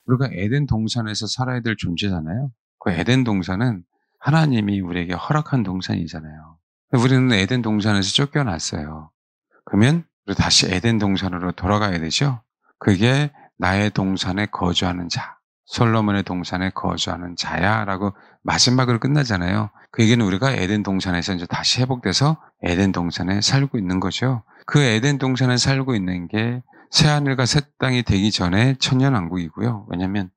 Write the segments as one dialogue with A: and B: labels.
A: 우리가 에덴 동산에서 살아야 될 존재잖아요. 그 에덴 동산은 하나님이 우리에게 허락한 동산이잖아요. 우리는 에덴 동산에서 쫓겨났어요. 그러면 우리 다시 에덴 동산으로 돌아가야 되죠. 그게 나의 동산에 거주하는 자, 솔로몬의 동산에 거주하는 자야라고 마지막으로 끝나잖아요. 그 얘기는 우리가 에덴 동산에서 이제 다시 회복돼서 에덴 동산에 살고 있는 거죠. 그 에덴 동산에 살고 있는 게 새하늘과 새 땅이 되기 전에 천년왕국이고요. 왜냐하면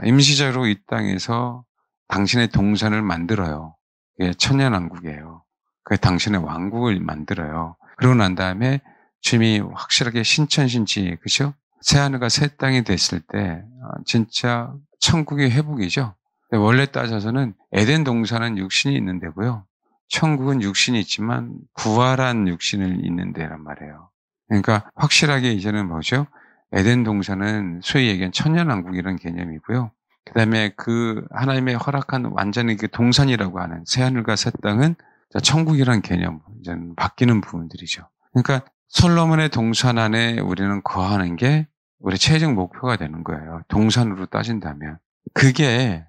A: 임시적으로 이 땅에서 당신의 동산을 만들어요. 그게 천년왕국이에요. 그게 당신의 왕국을 만들어요. 그러고 난 다음에 주님이 확실하게 신천신지, 그죠? 새하늘과 새 땅이 됐을 때 진짜 천국의 회복이죠. 원래 따져서는 에덴 동산은 육신이 있는 데고요. 천국은 육신이 있지만 부활한 육신을 있는 데란 말이에요. 그러니까 확실하게 이제는 뭐죠? 에덴 동산은 소위 얘기한 천년왕국이라는 개념이고요. 그다음에 그 하나님의 허락한 완전히 그 동산이라고 하는 새하늘과 새 땅은 천국이라는 개념, 이제는 바뀌는 부분들이죠. 그러니까 솔로몬의 동산 안에 우리는 거하는 게 우리 최종 목표가 되는 거예요. 동산으로 따진다면. 그게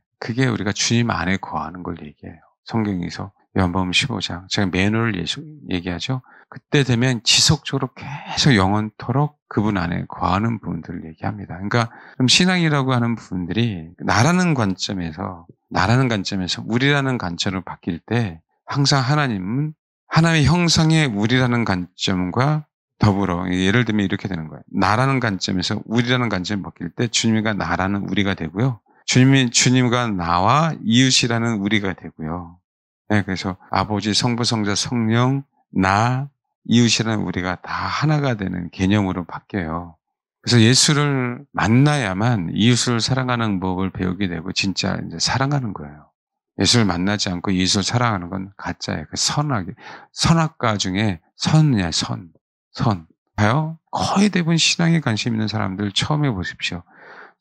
A: 우리가 주님 안에 거하는 걸 얘기해요. 성경에서 요한복음 15장. 제가 매너를 얘기하죠. 그때 되면 지속적으로 계속 영원토록 그분 안에 거하는 부분들을 얘기합니다. 그러니까 좀 신앙이라고 하는 부분들이 나라는 관점에서 우리라는 관점으로 바뀔 때 항상 하나님은 하나님의 형상의 우리라는 관점과 더불어 예를 들면 이렇게 되는 거예요. 나라는 관점에서 우리라는 관점이 바뀔 때 주님과 나라는 우리가 되고요. 주님과 나와 이웃이라는 우리가 되고요. 네, 그래서 아버지, 성부, 성자, 성령, 나, 이웃이라는 우리가 다 하나가 되는 개념으로 바뀌어요. 그래서 예수를 만나야만 이웃을 사랑하는 법을 배우게 되고 진짜 이제 사랑하는 거예요. 예수를 만나지 않고 이웃을 사랑하는 건 가짜예요. 그 선악과 중에 선이야, 선. 봐요? 거의 대부분 신앙에 관심 있는 사람들 처음 해보십시오.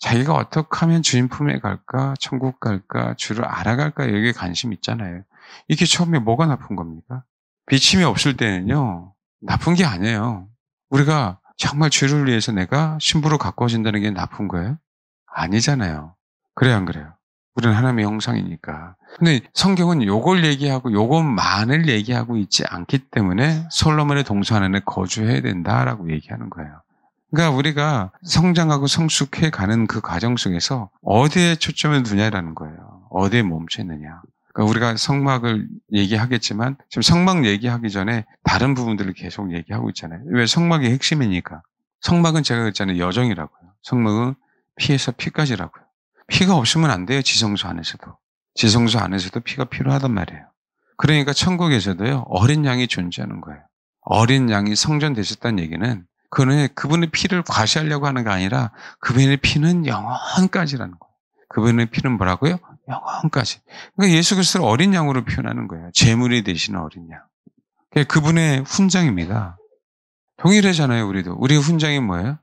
A: 자기가 어떻게 하면 주님 품에 갈까, 천국 갈까, 주를 알아갈까, 여기에 관심 있잖아요. 이게 처음에 뭐가 나쁜 겁니까? 비침이 없을 때는요, 나쁜 게 아니에요. 우리가 정말 주를 위해서 내가 신부로 가까워진다는 게 나쁜 거예요? 아니잖아요. 그래요, 안 그래요? 우리는 하나님의 형상이니까. 근데 성경은 요걸 얘기하고 요것만을 얘기하고 있지 않기 때문에 솔로몬의 동산 안에 거주해야 된다라고 얘기하는 거예요. 그러니까 우리가 성장하고 성숙해 가는 그 과정 속에서 어디에 초점을 두냐라는 거예요. 어디에 멈춰 있느냐. 그러니까 우리가 성막을 얘기하겠지만 지금 성막 얘기하기 전에 다른 부분들을 계속 얘기하고 있잖아요. 왜? 성막이 핵심이니까. 성막은 제가 그랬잖아요. 여정이라고요. 성막은 피에서 피까지라고요. 피가 없으면 안 돼요. 지성소 안에서도. 지성소 안에서도 피가 필요하단 말이에요. 그러니까 천국에서도요. 어린 양이 존재하는 거예요. 어린 양이 성전되셨다는 얘기는 그분의 피를 과시하려고 하는 게 아니라 그분의 피는 영원까지라는 거예요. 그분의 피는 뭐라고요? 영원까지. 그러니까 예수 그리스도를 어린 양으로 표현하는 거예요. 제물이 되시는 어린 양. 그분의 훈장입니다. 동일하잖아요, 우리도. 우리의 훈장이 뭐예요?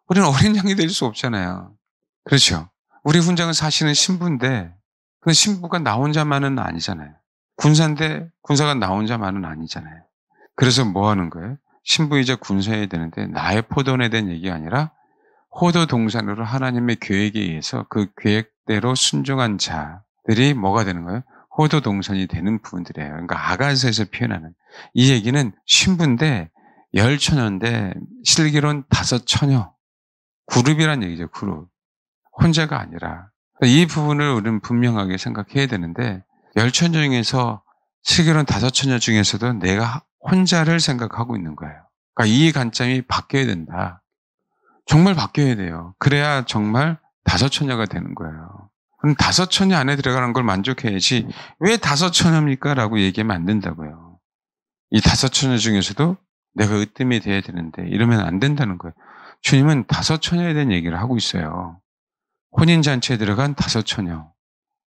A: 우리는 어린 양이 될 수 없잖아요. 그렇죠? 우리 훈장은 사실은 신부인데 그 신부가 나 혼자만은 아니잖아요. 군사인데 군사가 나 혼자만은 아니잖아요. 그래서 뭐 하는 거예요? 신부이자 군사해야 되는데 나의 포도원에 대한 얘기가 아니라 호도 동산으로 하나님의 계획에 의해서 그 계획대로 순종한 자들이 뭐가 되는 거예요? 호도 동산이 되는 부분들이에요. 그러니까 아가서에서 표현하는 이 얘기는 신부인데 10처녀인데 실기로는 5처녀. 그룹이란 얘기죠. 그룹. 혼자가 아니라 이 부분을 우리는 분명하게 생각해야 되는데 10처녀 중에서 실기로는 5처녀 중에서도 내가 혼자를 생각하고 있는 거예요. 그러니까 이 관점이 바뀌어야 된다. 정말 바뀌어야 돼요. 그래야 정말 5처녀가 되는 거예요. 그럼 5처녀 안에 들어가는 걸 만족해야지 왜 5처녀입니까? 라고 얘기하면 안 된다고요. 이 5처녀 중에서도 내가 으뜸이 돼야 되는데 이러면 안 된다는 거예요. 주님은 5처녀에 대한 얘기를 하고 있어요. 혼인잔치에 들어간 5처녀.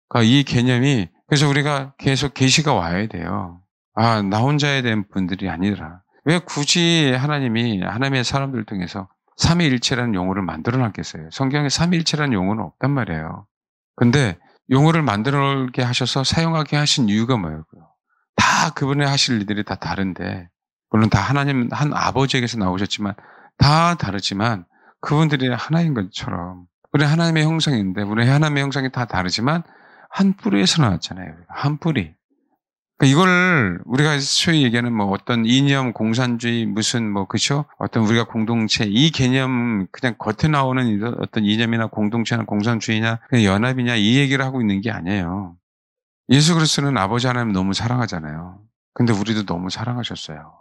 A: 그러니까 이 개념이 그래서 우리가 계속 계시가 와야 돼요. 나 혼자에 대한 분들이 아니라 왜 굳이 하나님의 사람들을 통해서 삼위일체라는 용어를 만들어 놨겠어요. 성경에 삼위일체라는 용어는 없단 말이에요. 근데 용어를 만들게 하셔서 사용하게 하신 이유가 뭐예요? 다 그분의 하실 일들이 다 다른데 물론 다 하나님 한 아버지에게서 나오셨지만 다 다르지만 그분들이 하나인 것처럼 우리는 하나님의 형상인데 우리 하나님의 형상이 다 다르지만 한 뿌리에서 나왔잖아요. 한 뿌리. 그러니까 이걸 우리가 소위 얘기하는 뭐 어떤 이념, 공산주의, 무슨 뭐 그죠? 어떤 우리가 공동체 이 개념 그냥 겉에 나오는 어떤 이념이나 공동체나 공산주의냐 그냥 연합이냐 이 얘기를 하고 있는 게 아니에요. 예수 그리스도는 아버지 하나님 너무 사랑하잖아요. 근데 우리도 너무 사랑하셨어요.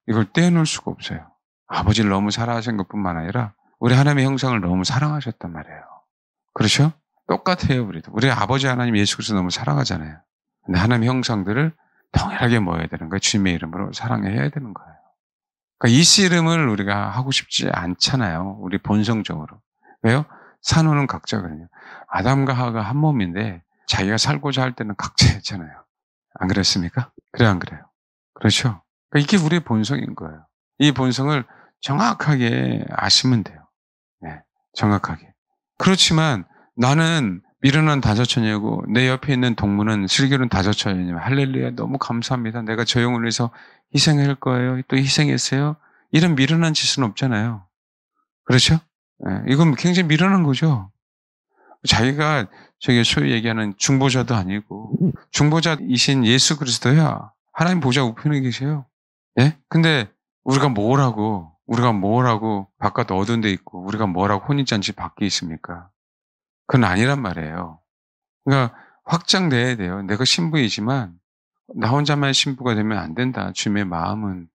A: 이걸 떼어놓을 수가 없어요. 아버지를 너무 사랑하신 것뿐만 아니라 우리 하나님의 형상을 너무 사랑하셨단 말이에요. 그렇죠? 똑같아요, 우리도. 우리 아버지 하나님 예수 그리스도 너무 사랑하잖아요. 근데 하나님의 형상들을 동일하게 모여야 되는 거예요. 주님의 이름으로 사랑해야 되는 거예요. 그러니까 이 씨름을 우리가 하고 싶지 않잖아요. 우리 본성적으로. 왜요? 산호는 각자거든요. 아담과 하와가 한 몸인데 자기가 살고자 할 때는 각자였잖아요. 안 그랬습니까? 그래요, 안 그래요? 그렇죠? 그러니까 이게 우리의 본성인 거예요. 이 본성을 정확하게 아시면 돼요. 네, 정확하게. 그렇지만 나는 미련한 다저처녀고 내 옆에 있는 동무는 슬기로운 다저처녀님. 할렐루야 너무 감사합니다. 내가 저 영혼을 위해서 희생할 거예요. 또 희생했어요. 이런 미련한 짓은 없잖아요. 그렇죠? 네, 이건 굉장히 미련한 거죠. 자기가 저기 소위 얘기하는 중보자도 아니고 중보자이신 예수 그리스도야. 하나님 보좌 우편에 계세요. 예? 근데 우리가 뭐라고 바깥 어두운 데 있고 우리가 뭐라고 혼인잔치 밖에 있습니까? 그건 아니란 말이에요. 그러니까 확장돼야 돼요. 내가 신부이지만 나 혼자만 신부가 되면 안 된다. 주님의 마음은.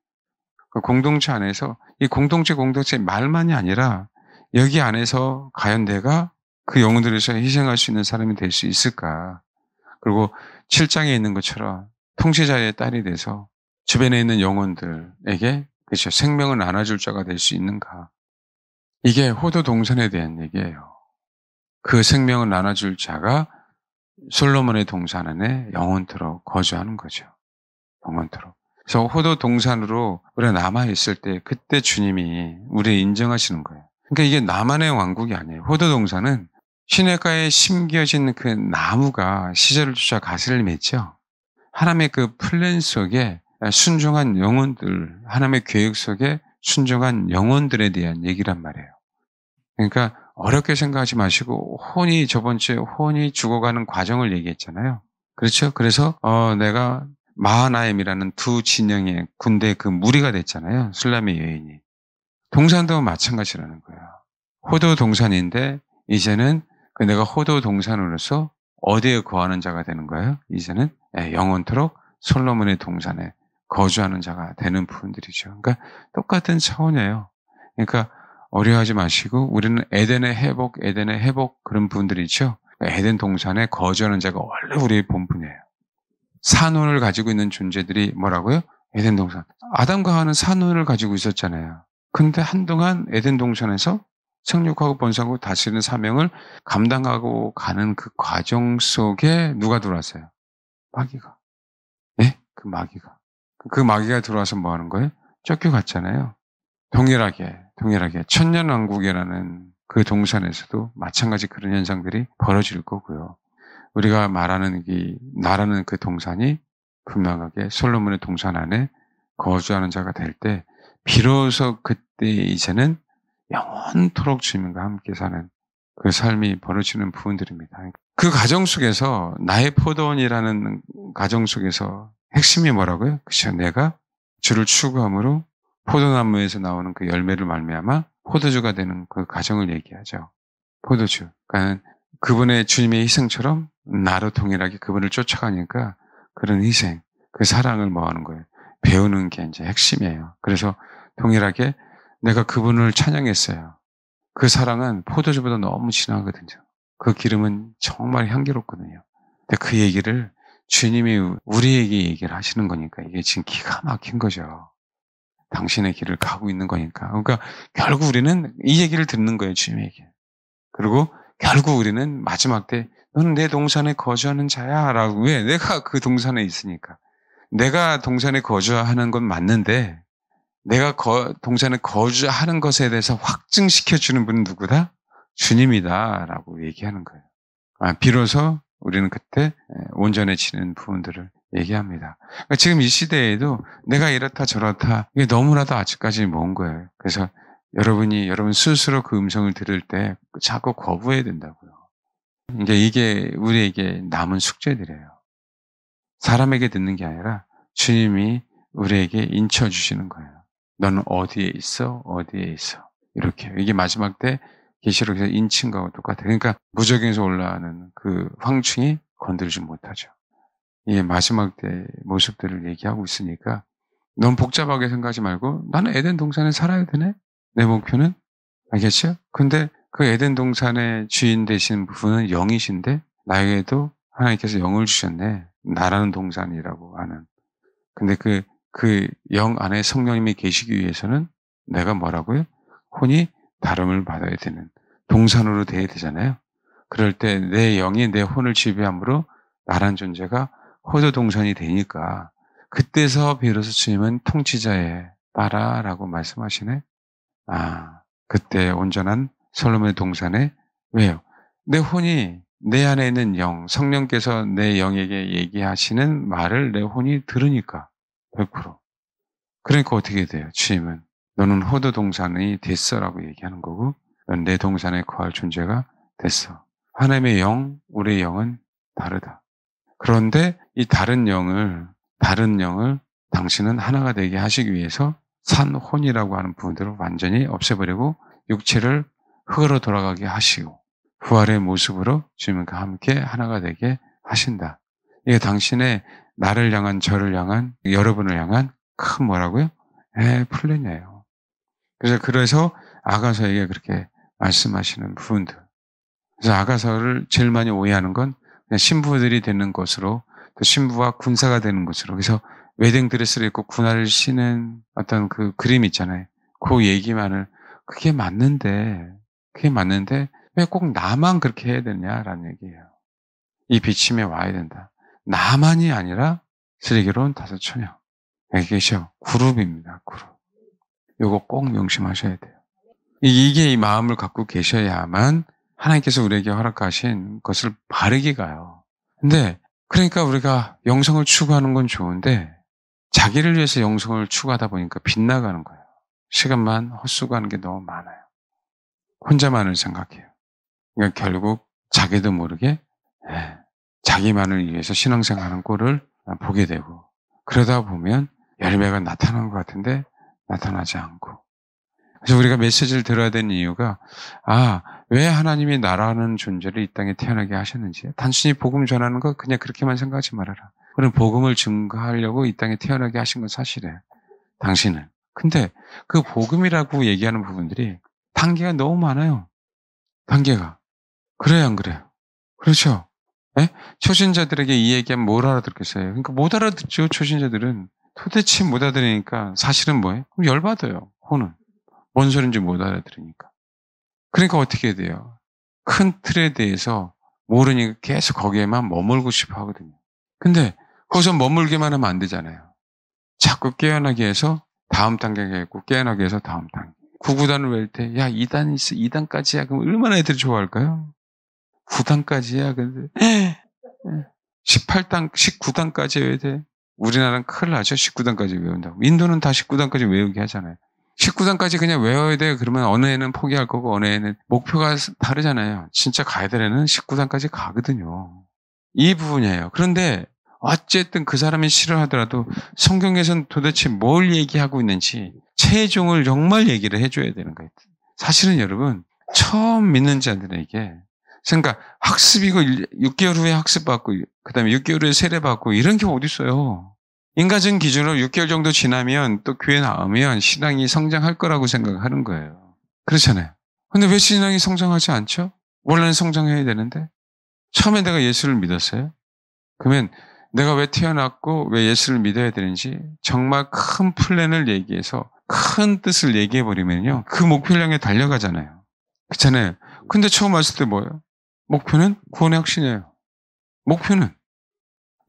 A: 그 공동체 안에서 이 공동체 말만이 아니라 여기 안에서 과연 내가 그 영혼들을 위해서 희생할 수 있는 사람이 될 수 있을까? 그리고 7장에 있는 것처럼 통치자의 딸이 돼서 주변에 있는 영혼들에게 그렇죠. 생명을 나눠줄 자가 될 수 있는가? 이게 호도 동산에 대한 얘기예요. 그 생명을 나눠줄 자가 솔로몬의 동산 안에 영원토록 거주하는 거죠. 영원토록. 그래서 호도 동산으로 우리가 남아있을 때 그때 주님이 우리를 인정하시는 거예요. 그러니까 이게 나만의 왕국이 아니에요. 호도 동산은 시냇가에 심겨진 그 나무가 시절을 쫓아 가시를 맺죠. 하나님의 그 플랜 속에 순종한 영혼들, 하나님의 계획 속에 순종한 영혼들에 대한 얘기란 말이에요. 그러니까 어렵게 생각하지 마시고 저번 주에 혼이 죽어가는 과정을 얘기했잖아요. 그렇죠? 그래서 내가 마하나임이라는 두 진영의 군대 그 무리가 됐잖아요. 술람의 여인이. 동산도 마찬가지라는 거예요. 호도 동산인데 이제는 내가 호도 동산으로서 어디에 거하는 자가 되는 거예요? 이제는 영원토록 솔로몬의 동산에 거주하는 자가 되는 부분들이죠. 그러니까 똑같은 차원이에요. 그러니까 어려워하지 마시고 우리는 에덴의 회복 그런 분들이 있죠. 에덴 동산에 거주하는 자가 원래 우리의 본분이에요. 산혼을 가지고 있는 존재들이 뭐라고요? 에덴 동산. 아담과 하와는 산혼을 가지고 있었잖아요. 근데 한동안 에덴 동산에서 생육하고 번성하고 다스리는 사명을 감당하고 가는 그 과정 속에 누가 들어왔어요? 마귀가. 예? 그 마귀가. 그 마귀가 들어와서 뭐 하는 거예요? 쫓겨갔잖아요. 동일하게 천년왕국이라는 그 동산에서도 마찬가지 그런 현상들이 벌어질 거고요. 우리가 말하는 나라는 그 동산이 분명하게 솔로몬의 동산 안에 거주하는 자가 될 때 비로소 그때 이제는 영원토록 주님과 함께 사는 그 삶이 벌어지는 부분들입니다. 그 가정 속에서 나의 포도원이라는 가정 속에서 핵심이 뭐라고요? 그렇죠. 내가 주를 추구함으로 포도나무에서 나오는 그 열매를 말미암아 포도주가 되는 그 가정을 얘기하죠. 포도주. 그러니까 그분의 주님의 희생처럼 나로 동일하게 그분을 쫓아가니까 그런 희생, 그 사랑을 뭐 하는 거예요? 배우는 게 이제 핵심이에요. 그래서 동일하게 내가 그분을 찬양했어요. 그 사랑은 포도주보다 너무 진하거든요. 그 기름은 정말 향기롭거든요. 근데 그 얘기를 주님이 우리에게 얘기를 하시는 거니까 이게 지금 기가 막힌 거죠. 당신의 길을 가고 있는 거니까. 그러니까 결국 우리는 이 얘기를 듣는 거예요, 주님에게. 그리고 결국 우리는 마지막 때 너는 내 동산에 거주하는 자야 라고. 왜? 내가 그 동산에 있으니까. 내가 동산에 거주하는 건 맞는데 내가 동산에 거주하는 것에 대해서 확증시켜주는 분은 누구다? 주님이다 라고 얘기하는 거예요. 비로소 우리는 그때 온전해지는 부분들을 얘기합니다. 그러니까 지금 이 시대에도 내가 이렇다 저렇다 이게 너무나도 아직까지 먼 거예요. 그래서 여러분 스스로 그 음성을 들을 때 자꾸 거부해야 된다고요. 이게 우리에게 남은 숙제들이에요. 사람에게 듣는 게 아니라 주님이 우리에게 인쳐 주시는 거예요. 너는 어디에 있어? 어디에 있어? 이렇게. 이게 마지막 때 계시록에서 인친 거하고 똑같아요. 그러니까 무적에서 올라가는 그 황충이 건들지 못하죠. 이게 마지막 때 모습들을 얘기하고 있으니까 너무 복잡하게 생각하지 말고 나는 에덴 동산에 살아야 되네? 내 목표는? 알겠죠? 근데 그 에덴 동산의 주인 되신 분은 영이신데 나에게도 하나님께서 영을 주셨네. 나라는 동산이라고 하는. 근데 그 영 안에 성령님이 계시기 위해서는 내가 뭐라고요? 혼이 다름을 받아야 되는 동산으로 돼야 되잖아요. 그럴 때 내 영이 내 혼을 지배함으로 나란 존재가 호도 동산이 되니까 그때서 비로소 주님은 통치자에 따라라고 말씀하시네. 그때 온전한 솔로몬의 동산에 왜요? 내 혼이 내 안에 있는 영, 성령께서 내 영에게 얘기하시는 말을 내 혼이 들으니까 100%. 그러니까 어떻게 돼요? 주님은 너는 호도 동산이 됐어라고 얘기하는 거고 넌 내 동산에 거할 존재가 됐어. 하나님의 영, 우리의 영은 다르다. 그런데 이 다른 영을 당신은 하나가 되게 하시기 위해서 산혼이라고 하는 부분들을 완전히 없애버리고 육체를 흙으로 돌아가게 하시고 부활의 모습으로 주님과 함께 하나가 되게 하신다. 이게 당신의 나를 향한, 저를 향한, 여러분을 향한 큰 뭐라고요? 플랜이에요. 그래서 아가서에게 그렇게 말씀하시는 부분들. 그래서 아가서를 제일 많이 오해하는 건 그냥 신부들이 되는 것으로, 또 신부와 군사가 되는 것으로. 그래서 웨딩 드레스를 입고 군화를 신은 어떤 그 그림 있잖아요. 그 얘기만을 그게 맞는데 왜 꼭 나만 그렇게 해야 되냐라는 얘기예요. 이 비침에 와야 된다. 나만이 아니라 슬기로운 다섯 처녀. 여기 계셔. 그룹입니다. 그룹. 요거 꼭 명심하셔야 돼요. 이게 이 마음을 갖고 계셔야만 하나님께서 우리에게 허락하신 것을 바르게 가요. 근데 그러니까 우리가 영성을 추구하는 건 좋은데 자기를 위해서 영성을 추구하다 보니까 빗나가는 거예요. 시간만 헛수고하는 게 너무 많아요. 혼자만을 생각해요. 그러니까 결국 자기도 모르게 자기만을 위해서 신앙생활하는 꼴을 보게 되고 그러다 보면 열매가 나타나는 것 같은데 나타나지 않고. 그래서 우리가 메시지를 들어야 되는 이유가 왜 하나님이 나라는 존재를 이 땅에 태어나게 하셨는지 단순히 복음 전하는 거 그냥 그렇게만 생각하지 말아라. 그런 복음을 증거하려고 이 땅에 태어나게 하신 건 사실이에요. 당신은. 근데 그 복음이라고 얘기하는 부분들이 단계가 너무 많아요. 단계가. 그래요, 안 그래요? 그렇죠? 네? 초신자들에게 이 얘기하면 뭘 알아듣겠어요? 그러니까 못 알아듣죠, 초신자들은. 도대체 못 알아들으니까 사실은 뭐예요? 그럼 열받아요, 혼은. 뭔 소린지 못 알아들으니까. 그러니까 어떻게 해야 돼요? 큰 틀에 대해서 모르니까 계속 거기에만 머물고 싶어 하거든요. 근데 거기서 머물기만 하면 안 되잖아요. 자꾸 깨어나게 해서 다음 단계가 있고 깨어나게 해서 다음 단계. 9구단을 외울 때 2단 있어, 2단까지야. 그럼 얼마나 애들이 좋아할까요? 9단까지야. 근데 18단, 19단까지 외워야 돼. 우리나라는 큰일 나죠. 19단까지 외운다고. 인도는 다 19단까지 외우게 하잖아요. 19단까지 그냥 외워야 돼요. 그러면 어느 애는 포기할 거고 어느 애는 목표가 다르잖아요. 진짜 가야 될 애는 19단까지 가거든요. 이 부분이에요. 그런데 어쨌든 그 사람이 싫어하더라도 성경에서는 도대체 뭘 얘기하고 있는지 최종을 정말 얘기를 해줘야 되는 거예요. 사실은 여러분 처음 믿는 자들에게 그러니까 학습이고 6개월 후에 학습받고 그다음에 6개월 후에 세례받고 이런 게 어디 있어요. 인간적인 기준으로 6개월 정도 지나면 또 교회 나오면 신앙이 성장할 거라고 생각하는 거예요. 그렇잖아요. 근데 왜 신앙이 성장하지 않죠? 원래는 성장해야 되는데 처음에 내가 예수를 믿었어요. 그러면 내가 왜 태어났고 왜 예수를 믿어야 되는지 정말 큰 플랜을 얘기해서 큰 뜻을 얘기해버리면요. 그 목표를 향해 달려가잖아요. 그렇잖아요. 근데 처음 왔을 때 뭐예요? 목표는 구원의 확신이에요. 목표는.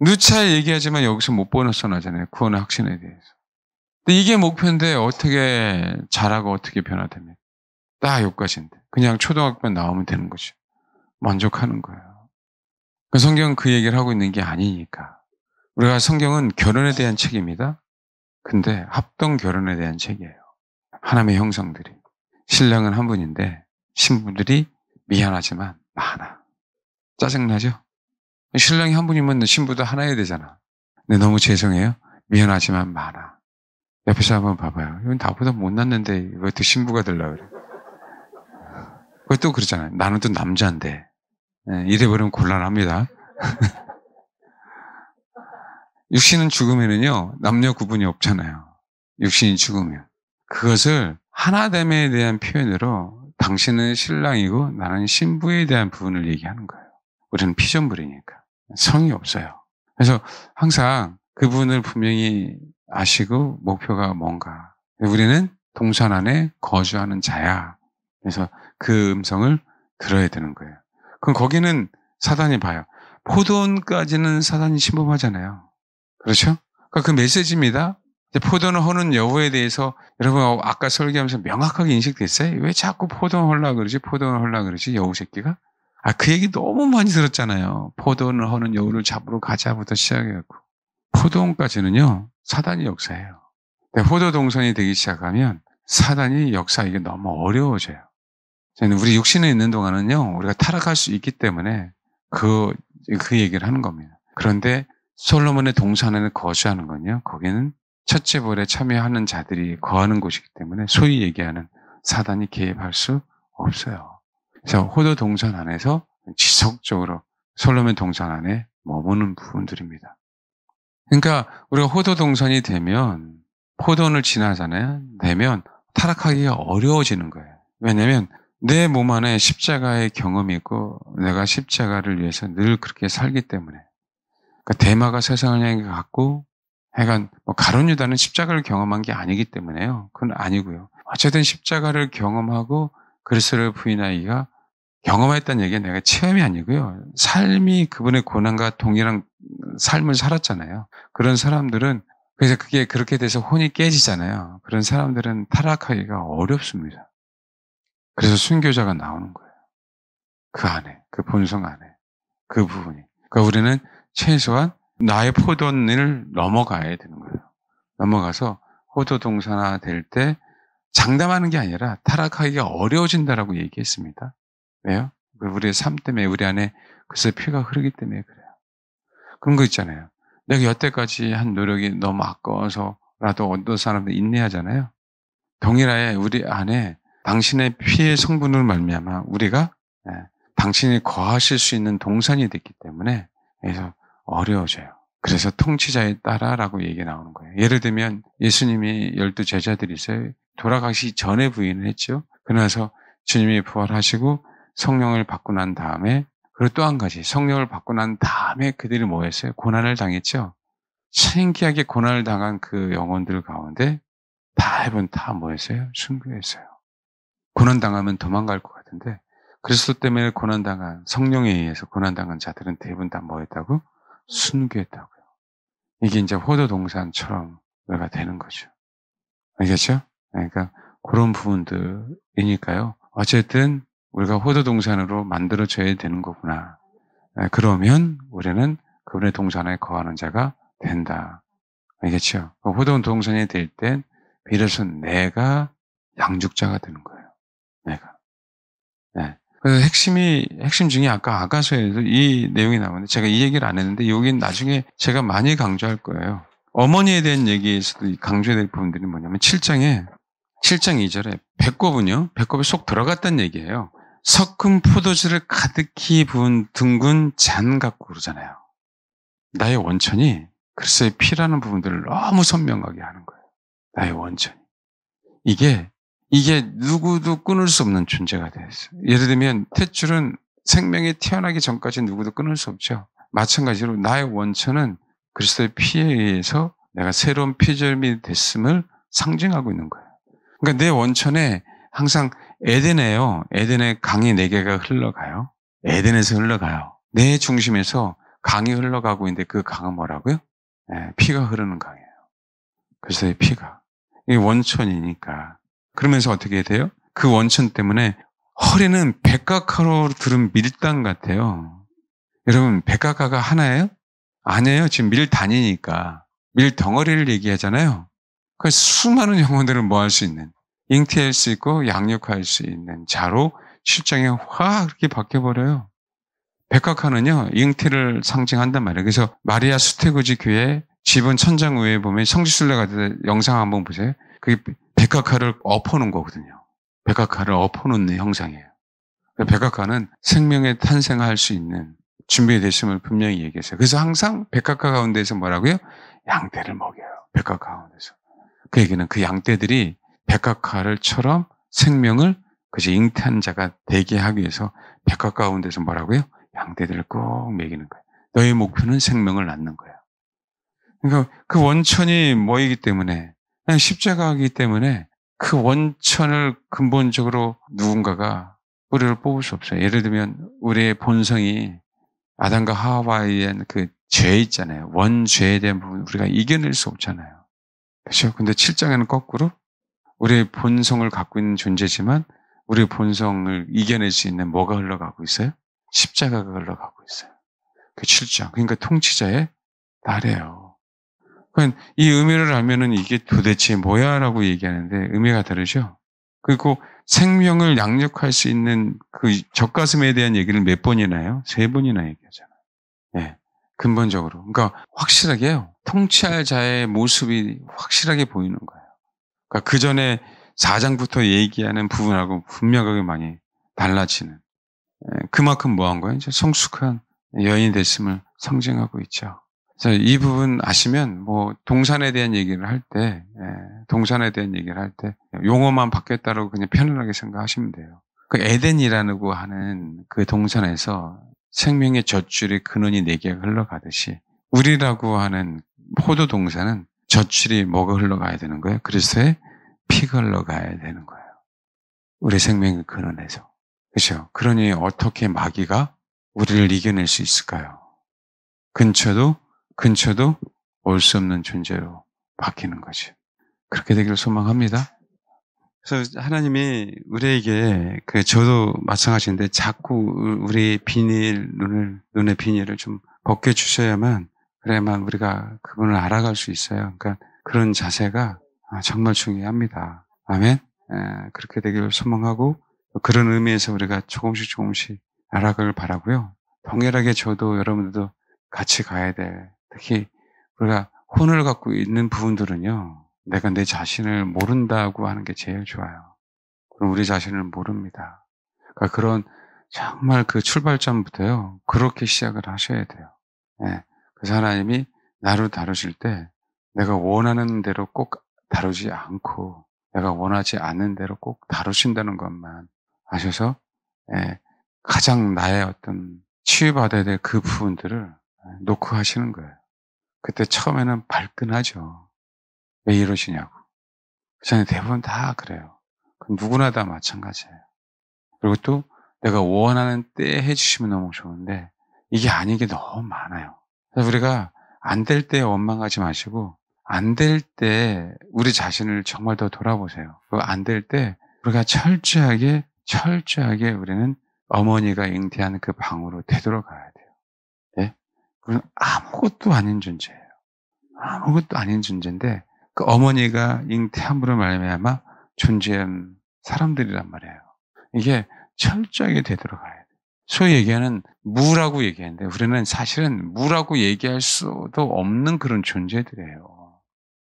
A: 누차 얘기하지만 여기서 못 벗어나잖아요. 구원의 확신에 대해서. 근데 이게 목표인데 어떻게 잘하고 어떻게 변화됩니까? 딱 여기까지인데. 그냥 초등학교 나오면 되는 거죠. 만족하는 거예요. 성경은 그 얘기를 하고 있는 게 아니니까. 우리가 성경은 결혼에 대한 책입니다. 근데 합동 결혼에 대한 책이에요. 하나님의 형상들이. 신랑은 한 분인데 신부들이 미안하지만 많아. 짜증나죠? 신랑이 한 분이면 신부도 하나여야 되잖아. 근데 너무 죄송해요. 미안하지만 많아. 옆에서 한번 봐봐요. 이건 나보다 못났는데 왜 또 신부가 되려고 그래? 그것도 그렇잖아요. 나는 또 남자인데. 이래버리면 곤란합니다. 육신은 죽으면은요, 남녀 구분이 없잖아요. 육신이 죽으면. 그것을 하나됨에 대한 표현으로 당신은 신랑이고 나는 신부에 대한 부분을 얘기하는 거예요. 우리는 피조물이니까. 성이 없어요. 그래서 항상 그분을 분명히 아시고 목표가 뭔가. 우리는 동산 안에 거주하는 자야. 그래서 그 음성을 들어야 되는 거예요. 그럼 거기는 사단이 봐요. 포도원까지는 사단이 침범하잖아요. 그렇죠? 그러니까 그 메시지입니다. 포도는 허는 여부에 대해서 여러분 아까 설교하면서 명확하게 인식됐어요? 왜 자꾸 포도는 헐라 그러지? 포도는 헐라 그러지? 여우 새끼가? 그 얘기 너무 많이 들었잖아요. 포도는 허는 여우를 잡으러 가자부터 시작해갖고. 포도원까지는요, 사단이 역사해요. 근데 포도 동선이 되기 시작하면 사단이 역사하기가 너무 어려워져요. 저는 우리 육신에 있는 동안은요, 우리가 타락할 수 있기 때문에 그 얘기를 하는 겁니다. 그런데 솔로몬의 동산에 거주하는 건요, 거기는 첫째 볼에 참여하는 자들이 거하는 곳이기 때문에 소위 얘기하는 사단이 개입할 수 없어요. 그래서 호도 동산 안에서 지속적으로 솔로몬 동산 안에 머무는 부분들입니다. 그러니까 우리가 호도 동산이 되면 포도원을 지나잖아요. 되면 타락하기가 어려워지는 거예요. 왜냐하면 내 몸 안에 십자가의 경험이 있고 내가 십자가를 위해서 늘 그렇게 살기 때문에. 그러니까 데마가 세상을 향해 갔고 하여간 가룟 유다는 십자가를 경험한 게 아니기 때문에요. 그건 아니고요. 어쨌든 십자가를 경험하고 그리스도를 부인하기가 경험했다는 얘기가 내가 체험이 아니고요. 삶이 그분의 고난과 동일한 삶을 살았잖아요. 그런 사람들은 그래서 그게 그렇게 돼서 혼이 깨지잖아요. 그런 사람들은 타락하기가 어렵습니다. 그래서 순교자가 나오는 거예요. 그 안에, 그 본성 안에, 그 부분이. 그러니까 우리는 최소한 나의 포도원을 넘어가야 되는 거예요. 넘어가서 호도 동산화 될 때 장담하는 게 아니라 타락하기가 어려워진다라고 얘기했습니다. 왜요? 우리의 삶 때문에 우리 안에 그래서 피가 흐르기 때문에 그래요. 그런 거 있잖아요. 내가 여태까지 한 노력이 너무 아까워서라도 어떤 사람들 인내하잖아요. 동일하게 우리 안에 당신의 피의 성분을 말미암아 우리가 당신이 거하실 수 있는 동산이 됐기 때문에 그래서 어려워져요. 그래서 통치자에 따라라고 얘기가 나오는 거예요. 예를 들면 예수님이 12 제자들이 있어요. 돌아가시기 전에 부인을 했죠. 그러면서 주님이 부활하시고 성령을 받고 난 다음에 그리고 또 한 가지 성령을 받고 난 다음에 그들이 뭐 했어요? 고난을 당했죠. 신기하게 고난을 당한 그 영혼들 가운데 대부분 다 뭐 했어요? 순교했어요. 고난당하면 도망갈 것 같은데 그리스도 때문에 고난당한 성령에 의해서 고난당한 자들은 대부분 다 뭐 했다고? 순교했다고요. 이게 이제 호도동산처럼 우리가 되는 거죠. 알겠죠? 그러니까 그런 부분들이니까요. 어쨌든 우리가 호도동산으로 만들어져야 되는 거구나. 그러면 우리는 그분의 동산에 거하는 자가 된다. 알겠죠? 호도동산이 될 땐 비로소 내가 양육자가 되는 거예요. 내가. 네. 그래서 핵심 중에 아까 아가서에도 이 내용이 나오는데 제가 이 얘기를 안 했는데 여긴 나중에 제가 많이 강조할 거예요. 어머니에 대한 얘기에서도 강조해야 될 부분들이 뭐냐면 7장 2절에 배꼽에 쏙 들어갔다는 얘기예요. 섞은 포도주를 가득히 부은 둥근 잔 같고 그러잖아요. 나의 원천이 그리스도의 피라는 부분들을 너무 선명하게 하는 거예요. 나의 원천이. 이게 누구도 끊을 수 없는 존재가 되었어요. 예를 들면 탯줄은 생명이 태어나기 전까지 누구도 끊을 수 없죠. 마찬가지로 나의 원천은 그리스도의 피에 의해서 내가 새로운 피조물이 됐음을 상징하고 있는 거예요. 그러니까 내 원천에 항상 에덴에요. 에덴의 강이 4개가 흘러가요. 에덴에서 흘러가요. 내 중심에서 강이 흘러가고 있는데 그 강은 뭐라고요? 피가 흐르는 강이에요. 그리스도의 피가. 이게 원천이니까. 그러면서 어떻게 돼요? 그 원천 때문에 허리는 백각화로 들은 밀당 같아요. 여러분, 백각화가 하나예요? 아니에요. 지금 밀단이니까. 밀덩어리를 얘기하잖아요. 그 수많은 영혼들을 모할 수 있는. 잉태할 수 있고 양육할 수 있는 자로 실정이 확 그렇게 바뀌어버려요. 백학화는요, 잉태를 상징한단 말이에요. 그래서 마리아 수태구지 교회 지분 천장위에 보면 성지순례 같은 영상 한번 보세요. 그게 백학화를 엎어놓은 거거든요. 백학화를 엎어놓는 형상이에요. 백학화는 생명에 탄생할 수 있는 준비됐음을 분명히 얘기했어요. 그래서 항상 백학화 가운데서 뭐라고요? 양떼를 먹여요. 백학화 가운데서. 그 얘기는 그 양떼들이 백학화를처럼 생명을 그저 잉태한 자가 되게 하기 위해서 백학화 가운데서 뭐라고요? 양떼들을 꼭 먹이는 거예요. 너의 목표는 생명을 낳는 거예요. 그러니까 그 원천이 뭐이기 때문에, 그냥 십자가이기 때문에 그 원천을 근본적으로 누군가가 우리를 뽑을 수 없어요. 예를 들면 우리의 본성이 아담과 하와에 의한 그 죄 있잖아요. 원죄에 대한 부분 우리가 이겨낼 수 없잖아요. 그렇죠? 근데 7장에는 거꾸로 우리의 본성을 갖고 있는 존재지만 우리의 본성을 이겨낼 수 있는 뭐가 흘러가고 있어요? 십자가가 흘러가고 있어요. 그 7장. 그러니까 통치자의 나래요. 그러니까 이 의미를 알면은 이게 도대체 뭐야? 라고 얘기하는데 의미가 다르죠? 그리고 생명을 양육할 수 있는 그 젖가슴에 대한 얘기를 몇 번이나 해요? 3번이나 얘기하잖아요. 네. 근본적으로. 그러니까 확실하게요. 통치할 자의 모습이 확실하게 보이는 거예요. 그러니까 그 전에 4장부터 얘기하는 부분하고 분명하게 많이 달라지는. 그만큼 뭐 한 거예요? 이제 성숙한 여인이 됐음을 상징하고 있죠. 그래서 이 부분 아시면 뭐 동산에 대한 얘기를 할 때, 동산에 대한 얘기를 할 때 용어만 바뀌었다고 그냥 편안하게 생각하시면 돼요. 그 에덴이라고 하는 그 동산에서 생명의 젖줄이 근원이 4개가 흘러가듯이 우리라고 하는 포도 동산은 젖줄이 뭐가 흘러가야 되는 거예요? 그리스도의 피가 흘러가야 되는 거예요. 우리 생명의 근원에서. 그렇죠? 그러니 어떻게 마귀가 우리를 이겨낼 수 있을까요? 근처도 올 수 없는 존재로 바뀌는 거죠. 그렇게 되기를 소망합니다. 그래서 하나님이 우리에게 저도 마찬가지인데 자꾸 우리 눈의 비닐을 좀 벗겨주셔야만 그래야만 우리가 그분을 알아갈 수 있어요. 그러니까 그런 자세가 정말 중요합니다. 아멘. 그렇게 되기를 소망하고 그런 의미에서 우리가 조금씩 알아가길 바라고요. 동일하게 저도 여러분들도 같이 가야 돼. 특히 우리가 혼을 갖고 있는 부분들은요. 내가 내 자신을 모른다고 하는 게 제일 좋아요. 그럼 우리 자신을 모릅니다. 그러니까 그런 정말 그 출발점부터요. 그렇게 시작을 하셔야 돼요. 그래서 하나님이 나를 다루실 때 내가 원하는 대로 꼭 다루지 않고 내가 원하지 않는 대로 꼭 다루신다는 것만 아셔서 가장 나의 어떤 치유받아야 될 그 부분들을 놓고 하시는 거예요. 그때 처음에는 발끈하죠. 왜 이러시냐고. 그전에 대부분 다 그래요. 누구나 다 마찬가지예요. 그리고 또 내가 원하는 때에 해주시면 너무 좋은데 이게 아닌 게 너무 많아요. 그래서 우리가 안 될 때 원망하지 마시고 안 될 때 우리 자신을 정말 더 돌아보세요. 안 될 때 우리가 철저하게 우리는 어머니가 잉태한 그 방으로 되돌아가야 돼요. 예? 그건 아무것도 아닌 존재예요. 아무것도 아닌 존재인데 그 어머니가 잉태함으로 말미암아 존재한 사람들이란 말이에요. 이게 철저하게 되돌아가야 돼요. 소위 얘기하는 무라고 얘기하는데 우리는 사실은 무라고 얘기할 수도 없는 그런 존재들이에요.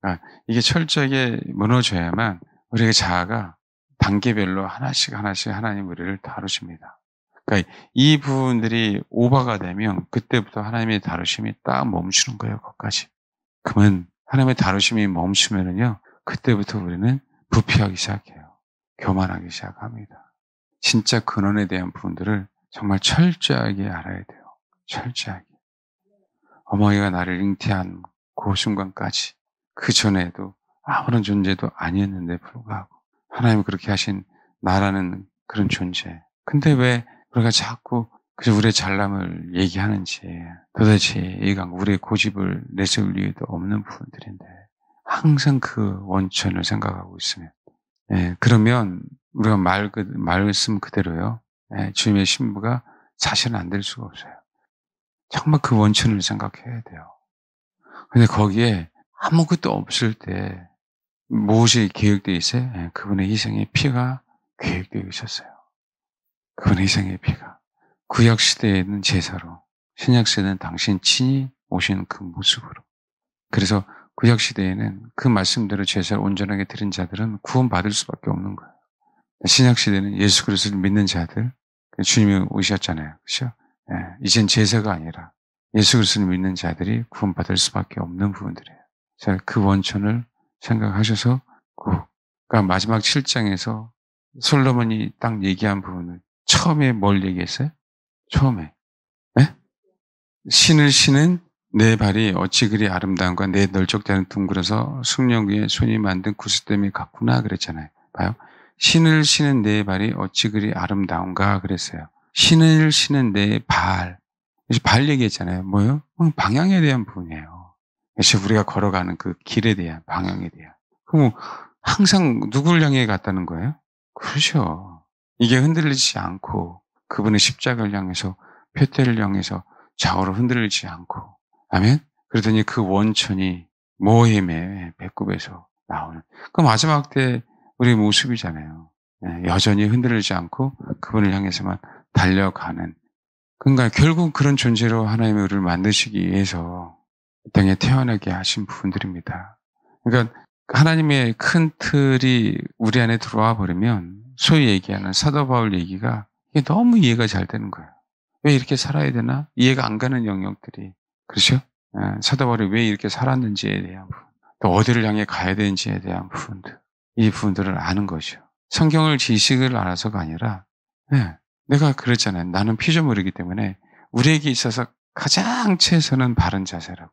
A: 그러니까 이게 철저하게 무너져야만 우리의 자아가 단계별로 하나씩 하나님 우리를 다루십니다. 그러니까 이 부분들이 오버가 되면 그때부터 하나님의 다루심이 딱 멈추는 거예요. 거기까지. 그러면 하나님의 다루심이 멈추면은요, 그때부터 우리는 부패하기 시작해요. 교만하기 시작합니다. 진짜 근원에 대한 부분들을 정말 철저하게 알아야 돼요. 철저하게. 어머니가 나를 잉태한 그 순간까지, 그 전에도 아무런 존재도 아니었는데 불구하고, 하나님이 그렇게 하신 나라는 그런 존재. 근데 왜 우리가 자꾸 그저 우리의 잘남을 얘기하는지 도대체 이가 우리의 고집을 내세울 이유도 없는 부분들인데 항상 그 원천을 생각하고 있으면 그러면 우리가 말씀 그대로요. 주님의 신부가 사실은 안 될 수가 없어요. 정말 그 원천을 생각해야 돼요. 근데 거기에 아무것도 없을 때 무엇이 계획되어 있어요? 예, 그분의 희생의 피가 계획되어 있었어요. 그분의 희생의 피가. 구약 시대에는 제사로, 신약 시대는 당신 친히 오신 그 모습으로. 그래서 구약 시대에는 그 말씀대로 제사를 온전하게 드린 자들은 구원받을 수밖에 없는 거예요. 신약 시대는 예수 그리스도를 믿는 자들, 주님이 오셨잖아요. 그렇죠? 예, 이젠 제사가 아니라 예수 그리스도를 믿는 자들이 구원받을 수밖에 없는 부분들이에요. 자, 그 원천을 생각하셔서 그러니까 마지막 7장에서 솔로몬이 딱 얘기한 부분을 처음에 뭘 얘기했어요? 처음에 네? 신을 신은 내 발이 어찌 그리 아름다운가 내 널쩍다는 둥그러서 숙련 위에 손이 만든 구슬땀이 같구나 그랬잖아요. 봐요. 신을 신은 내 발이 어찌 그리 아름다운가 그랬어요. 신을 신은 내 발. 그래서 발 얘기했잖아요. 뭐요? 방향에 대한 부분이에요. 그래서 우리가 걸어가는 그 길에 대한 방향에 대한. 그럼 항상 누굴 향해 갔다는 거예요? 그렇죠. 이게 흔들리지 않고 그분의 십자가를 향해서 표대를 향해서 좌우로 흔들리지 않고 아멘? 그러더니 그 원천이 모임의 배꼽에서 나오는 그 마지막 때 우리 모습이잖아요. 여전히 흔들리지 않고 그분을 향해서만 달려가는 그러니까 결국 그런 존재로 하나님의 우리를 만드시기 위해서 이 땅에 태어나게 하신 부분들입니다. 그러니까 하나님의 큰 틀이 우리 안에 들어와 버리면 소위 얘기하는 사도 바울 얘기가 이게 너무 이해가 잘 되는 거예요. 왜 이렇게 살아야 되나? 이해가 안 가는 영역들이 그렇죠? 사도 바울이 왜 이렇게 살았는지에 대한 부분, 또 어디를 향해 가야 되는지에 대한 부분들, 이 부분들을 아는 거죠. 성경을 지식을 알아서가 아니라 내가 그랬잖아요. 나는 피조물이기 때문에 우리에게 있어서 가장 최선은 바른 자세라고.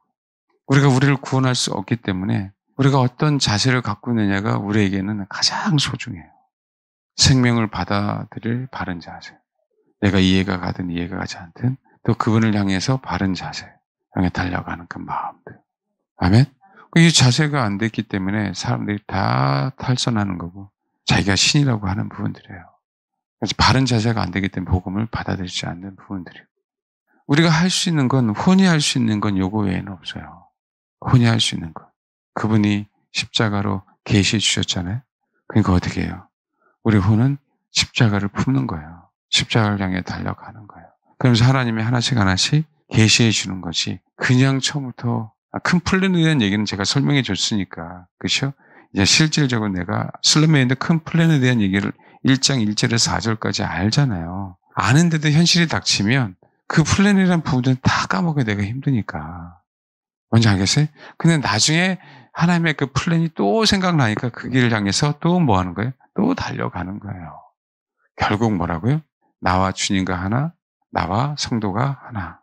A: 우리가 우리를 구원할 수 없기 때문에 우리가 어떤 자세를 갖고 있느냐가 우리에게는 가장 소중해요. 생명을 받아들일 바른 자세. 내가 이해가 가든 이해가 가지 않든 또 그분을 향해서 바른 자세 향해 달려가는 그 마음들. 아멘? 이 자세가 안 됐기 때문에 사람들이 다 탈선하는 거고 자기가 신이라고 하는 부분들이에요. 그래서 바른 자세가 안 되기 때문에 복음을 받아들이지 않는 부분들이에요. 우리가 할 수 있는 건 혼이 할 수 있는 건 요거 외에는 없어요. 혼이 할 수 있는 것. 그분이 십자가로 계시해 주셨잖아요. 그러니까 어떻게 해요? 우리 혼은 십자가를 품는 거예요. 십자가를 향해 달려가는 거예요. 그러면서 하나님이 하나씩 하나씩 계시해 주는 것이 그냥 처음부터 큰 플랜에 대한 얘기는 제가 설명해 줬으니까 그렇죠? 이제 실질적으로 내가 슬럼에 있는 큰 플랜에 대한 얘기를 1장 1절에서 4절까지 알잖아요. 아는데도 현실이 닥치면 그 플랜이라는 부분은 다 까먹어야 내가 힘드니까. 뭔지 알겠어요? 근데 나중에 하나님의 그 플랜이 또 생각나니까 그 길을 향해서 또 뭐 하는 거예요? 또 달려가는 거예요. 결국 뭐라고요? 나와 주님과 하나, 나와 성도가 하나.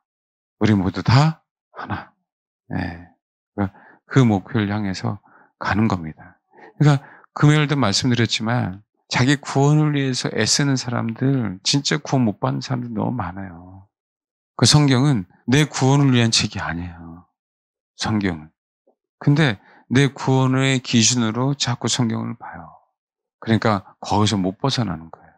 A: 우리 모두 다 하나. 그 목표를 향해서 가는 겁니다. 그러니까 금요일도 말씀드렸지만 자기 구원을 위해서 애쓰는 사람들, 진짜 구원 못 받는 사람들 너무 많아요. 그 성경은 내 구원을 위한 책이 아니에요. 성경은. 근데 내 구원의 기준으로 자꾸 성경을 봐요. 그러니까 거기서 못 벗어나는 거예요.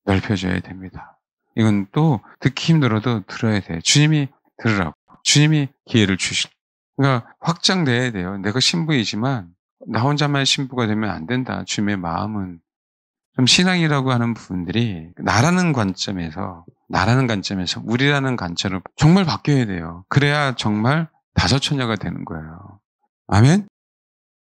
A: 넓혀져야 됩니다. 이건 또 듣기 힘들어도 들어야 돼요. 주님이 들으라고. 주님이 기회를 주실. 그러니까 확장돼야 돼요. 내가 신부이지만 나 혼자만 신부가 되면 안 된다. 주님의 마음은 좀 신앙이라고 하는 부분들이 나라는 관점에서 우리라는 관점을 정말 바뀌어야 돼요. 그래야 정말 다섯 처녀가 되는 거예요. 아멘?